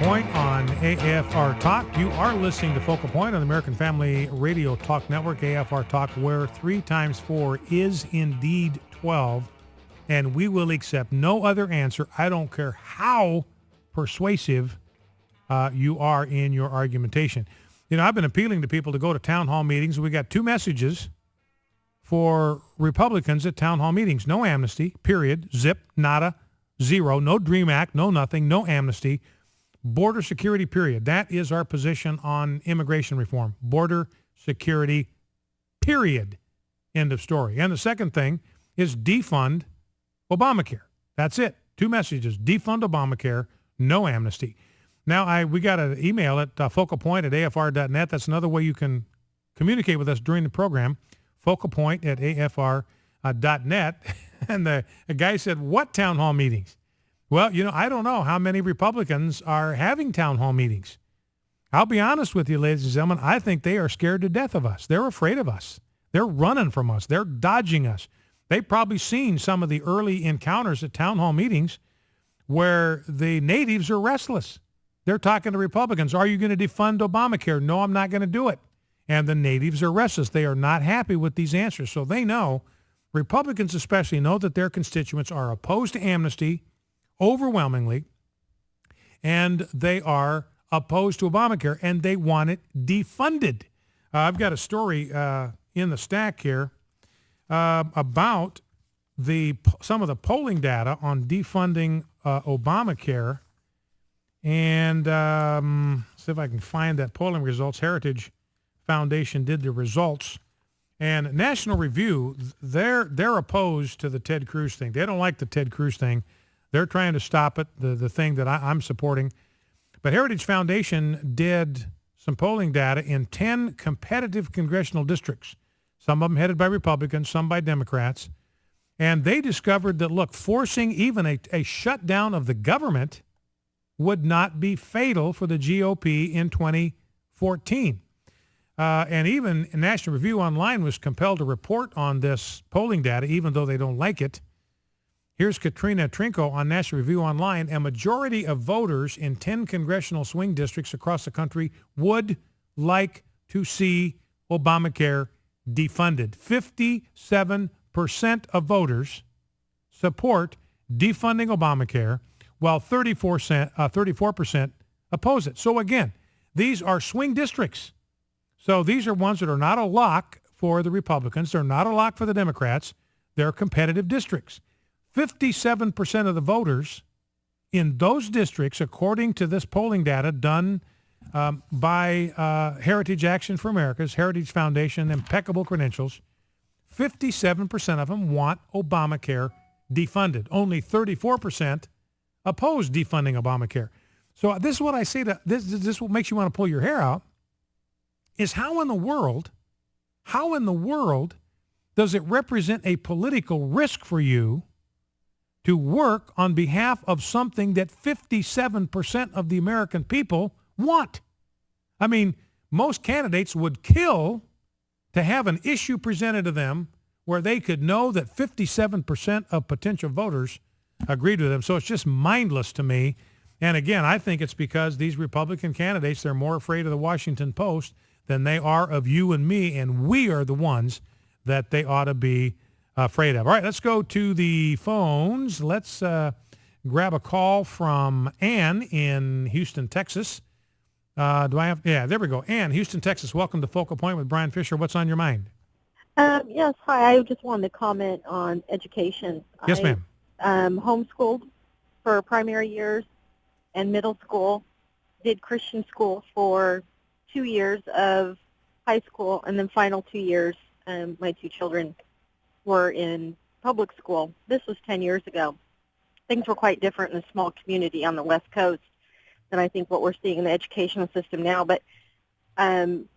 Point on AFR Talk. You are listening to Focal Point on the American Family Radio Talk Network, AFR Talk, where 3 times 4 is indeed 12. And we will accept no other answer. I don't care how persuasive you are in your argumentation. You know, I've been appealing to people to go to town hall meetings. We got 2 messages for Republicans at town hall meetings. No amnesty, period, zip, nada, zero, no DREAM Act, no nothing, no amnesty. Border security, period. That is our position on immigration reform. Border security, period. End of story. And the second thing is defund Obamacare. That's it. 2 messages. Defund Obamacare, no amnesty. Now, we got an email at focalpoint@afr.net. That's another way you can communicate with us during the program, focalpoint@afr.net. And the guy said, what town hall meetings? Well, you know, I don't know how many Republicans are having town hall meetings. I'll be honest with you, ladies and gentlemen, I think they are scared to death of us. They're afraid of us. They're running from us. They're dodging us. They've probably seen some of the early encounters at town hall meetings where the natives are restless. They're talking to Republicans. Are you going to defund Obamacare? No, I'm not going to do it. And the natives are restless. They are not happy with these answers. So they know, Republicans especially know, that their constituents are opposed to amnesty overwhelmingly, and they are opposed to Obamacare, and they want it defunded. I've got a story in the stack here about some of the polling data on defunding Obamacare, and see if I can find that polling results. Heritage Foundation did the results, and National Review, they're opposed to the Ted Cruz thing. They don't like the Ted Cruz thing. They're trying to stop it, the thing that I'm supporting. But Heritage Foundation did some polling data in 10 competitive congressional districts, some of them headed by Republicans, some by Democrats. And they discovered that, look, forcing even a shutdown of the government would not be fatal for the GOP in 2014. And even National Review Online was compelled to report on this polling data, even though they don't like it. Here's Katrina Trinko on National Review Online. A majority of voters in 10 congressional swing districts across the country would like to see Obamacare defunded. 57% of voters support defunding Obamacare, while 34% oppose it. So again, these are swing districts. So these are ones that are not a lock for the Republicans. They're not a lock for the Democrats. They're competitive districts. 57% of the voters in those districts, according to this polling data done by Heritage Action for America's Heritage Foundation, impeccable credentials, 57% of them want Obamacare defunded. Only 34% oppose defunding Obamacare. So this is what I say to this. This is what makes you want to pull your hair out. Is how in the world does it represent a political risk for you to work on behalf of something that 57% of the American people want? I mean, most candidates would kill to have an issue presented to them where they could know that 57% of potential voters agreed with them. So it's just mindless to me. And again, I think it's because these Republican candidates, they're more afraid of the Washington Post than they are of you and me, and we are the ones that they ought to be afraid of. All right, let's go to the phones. Let's grab a call from Ann in Houston, Texas. Do I have? Yeah, there we go. Ann, Houston, Texas. Welcome to Focal Point with Brian Fisher. What's on your mind? Yes, hi. I just wanted to comment on education. Yes, ma'am. Homeschooled for primary years and middle school, did Christian school for 2 years of high school, and then final 2 years, my 2 children were in public school. This was 10 years ago. Things were quite different in a small community on the West Coast than I think what we're seeing in the educational system now. But the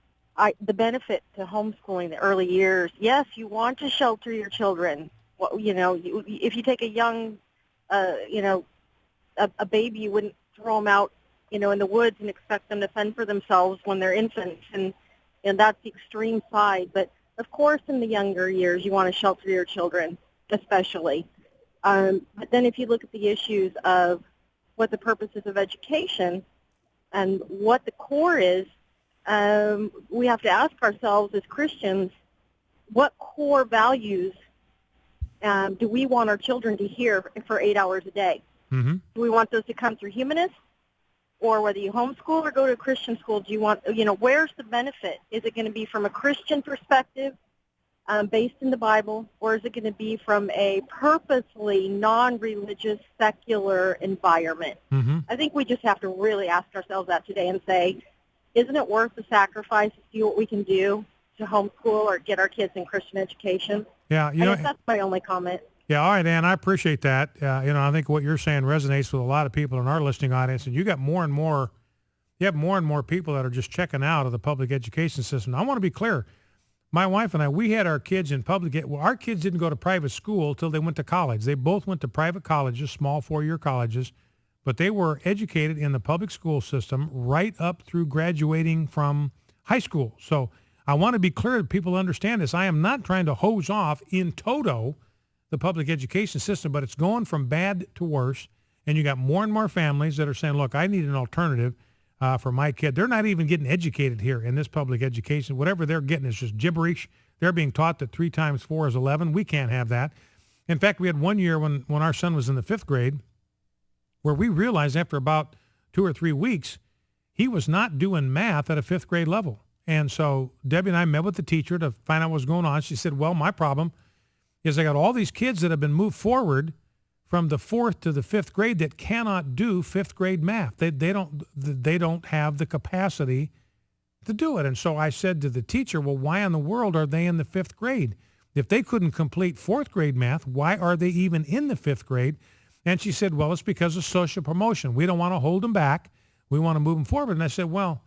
benefit to homeschooling the early years, yes, you want to shelter your children. Well, you know, if you take a young, a baby, you wouldn't throw them out, in the woods and expect them to fend for themselves when they're infants, and that's the extreme side. But of course, in the younger years, you want to shelter your children, especially. But then if you look at the issues of what the purpose is of education, And what the core is, we have to ask ourselves as Christians, what core values do we want our children to hear for 8 hours a day? Mm-hmm. Do we want those to come through humanists? Or whether you homeschool or go to a Christian school, do you want, where's the benefit? Is it going to be from a Christian perspective, based in the Bible, or is it going to be from a purposely non-religious, secular environment? Mm-hmm. I think we just have to really ask ourselves that today and say, isn't it worth the sacrifice to see what we can do to homeschool or get our kids in Christian education? Yeah, I guess that's my only comment. Yeah, all right, Ann, I appreciate that. I think what you're saying resonates with a lot of people in our listening audience, and you have more and more people that are just checking out of the public education system. I want to be clear. My wife and I, we had our kids in our kids didn't go to private school till they went to college. They both went to private colleges, small 4-year colleges, but they were educated in the public school system right up through graduating from high school. So I want to be clear that people understand this. I am not trying to hose off in toto the public education system, but it's going from bad to worse. And you got more and more families that are saying, look, I need an alternative for my kid. They're not even getting educated here in this public education. Whatever they're getting is just gibberish. They're being taught that 3 times 4 is 11. We can't have that. In fact, we had one year when our son was in the 5th grade where we realized after about 2 or 3 weeks, he was not doing math at a 5th grade level. And so Debbie and I met with the teacher to find out what was going on. She said, well, my problem is I got all these kids that have been moved forward from the 4th to the 5th grade that cannot do 5th grade math. They don't have the capacity to do it. And so I said to the teacher, well, why in the world are they in the 5th grade? If they couldn't complete 4th grade math, why are they even in the 5th grade? And she said, well, it's because of social promotion. We don't want to hold them back. We want to move them forward. And I said, well,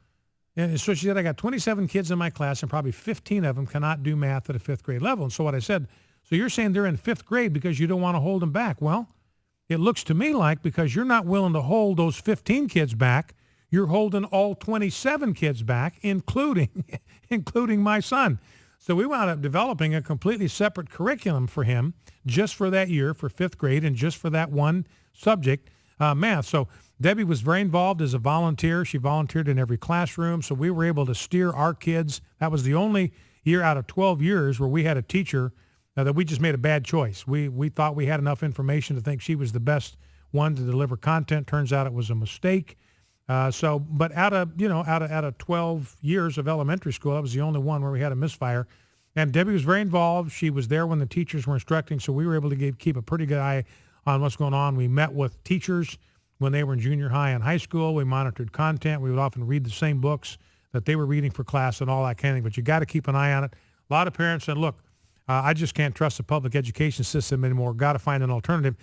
and so she said, I got 27 kids in my class and probably 15 of them cannot do math at a 5th grade level. And so what I said, so you're saying they're in 5th grade because you don't want to hold them back. Well, it looks to me like because you're not willing to hold those 15 kids back, you're holding all 27 kids back, including my son. So we wound up developing a completely separate curriculum for him just for that year, for 5th grade, and just for that one subject, math. So Debbie was very involved as a volunteer. She volunteered in every classroom. So we were able to steer our kids. That was the only year out of 12 years where we had a teacher that we just made a bad choice. We thought we had enough information to think she was the best one to deliver content. Turns out it was a mistake. But out of 12 years of elementary school, that was the only one where we had a misfire. And Debbie was very involved. She was there when the teachers were instructing, so we were able to keep a pretty good eye on what's going on. We met with teachers when they were in junior high and high school. We monitored content. We would often read the same books that they were reading for class and all that kind of thing. But you got to keep an eye on it. A lot of parents said, look, I just can't trust the public education system anymore. Got to find an alternative.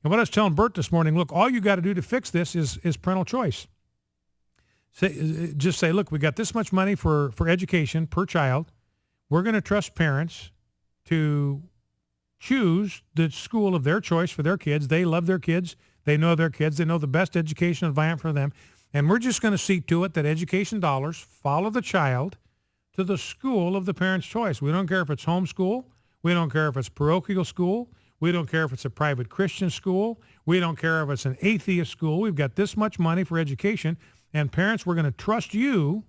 And what I was telling Bert this morning, look, all you got to do to fix this is parental choice. Just say, look, we got this much money for education per child. We're going to trust parents to choose the school of their choice for their kids. They love their kids. They know their kids. They know the best education environment for them. And we're just going to see to it that education dollars follow the child to the school of the parent's choice. We don't care if it's homeschool. We don't care if it's parochial school. We don't care if it's a private Christian school. We don't care if it's an atheist school. We've got this much money for education. And parents, we're going to trust you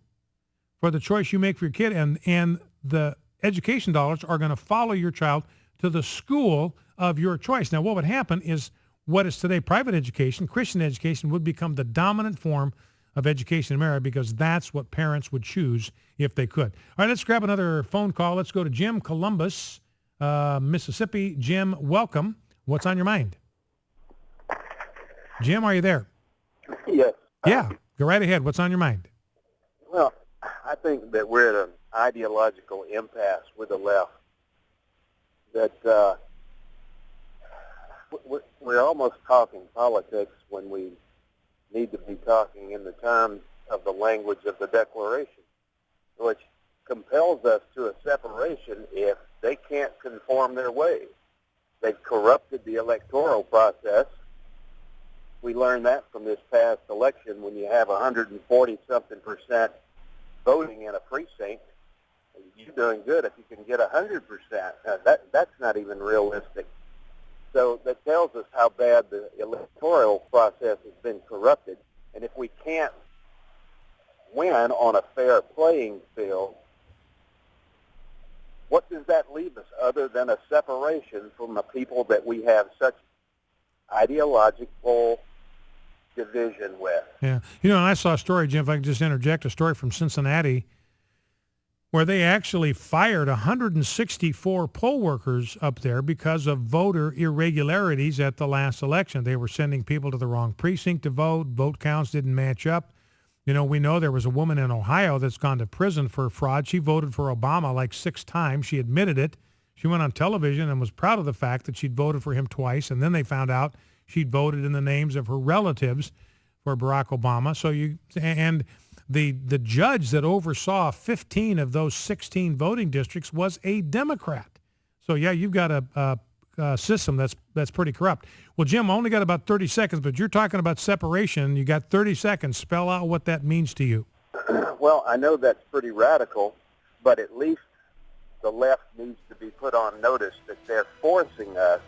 for the choice you make for your kid. And the education dollars are going to follow your child to the school of your choice. Now, what would happen is what is today private education, Christian education, would become the dominant form of education in America because that's what parents would choose if they could. All right, let's grab another phone call. Let's go to Jim, Columbus, Mississippi. Jim, welcome. What's on your mind? Jim, are you there? Yes. Yeah, go right ahead. What's on your mind? Well, I think that we're at an ideological impasse with the left. That we're almost talking politics when we need to be talking in the terms of the language of the Declaration, which compels us to a separation if they can't conform their ways. They've corrupted the electoral process. We learned that from this past election when you have 140-something% voting in a precinct. You're doing good if you can get 100%. That's not even realistic. So that tells us how bad the electoral process has been corrupted. And if we can't win on a fair playing field, what does that leave us other than a separation from the people that we have such ideological division with? Yeah. You know, and I saw a story, Jim, if I could just interject, a story from Cincinnati where they actually fired 164 poll workers up there because of voter irregularities at the last election. They were sending people to the wrong precinct to vote. Vote counts didn't match up. You know, we know there was a woman in Ohio that's gone to prison for fraud. She voted for Obama like 6 times. She admitted it. She went on television and was proud of the fact that she'd voted for him twice. And then they found out she'd voted in the names of her relatives for Barack Obama. So the judge that oversaw 15 of those 16 voting districts was a Democrat. So yeah, you've got a system that's pretty corrupt. Well, Jim, I only got about 30 seconds, but you're talking about separation. You got 30 seconds. Spell out what that means to you. Well, I know that's pretty radical, but at least the left needs to be put on notice that they're forcing us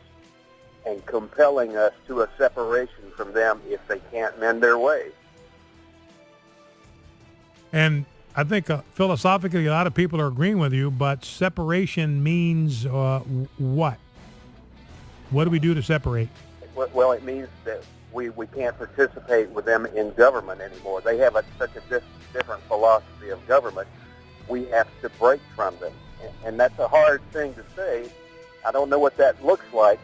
and compelling us to a separation from them if they can't mend their ways. And I think philosophically a lot of people are agreeing with you, but separation means what? What do we do to separate? Well, it means that we can't participate with them in government anymore. They have such a different philosophy of government. We have to break from them. And that's a hard thing to say. I don't know what that looks like,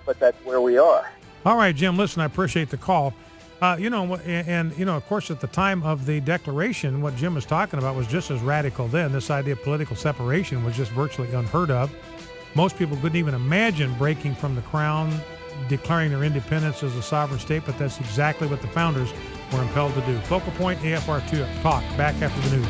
but that's where we are. All right, Jim, listen, I appreciate the call. Of course, at the time of the declaration, what Jim was talking about was just as radical then. This idea of political separation was just virtually unheard of. Most people couldn't even imagine breaking from the crown, declaring their independence as a sovereign state, but that's exactly what the founders were impelled to do. Focal Point, AFR2 Talk, back after the news.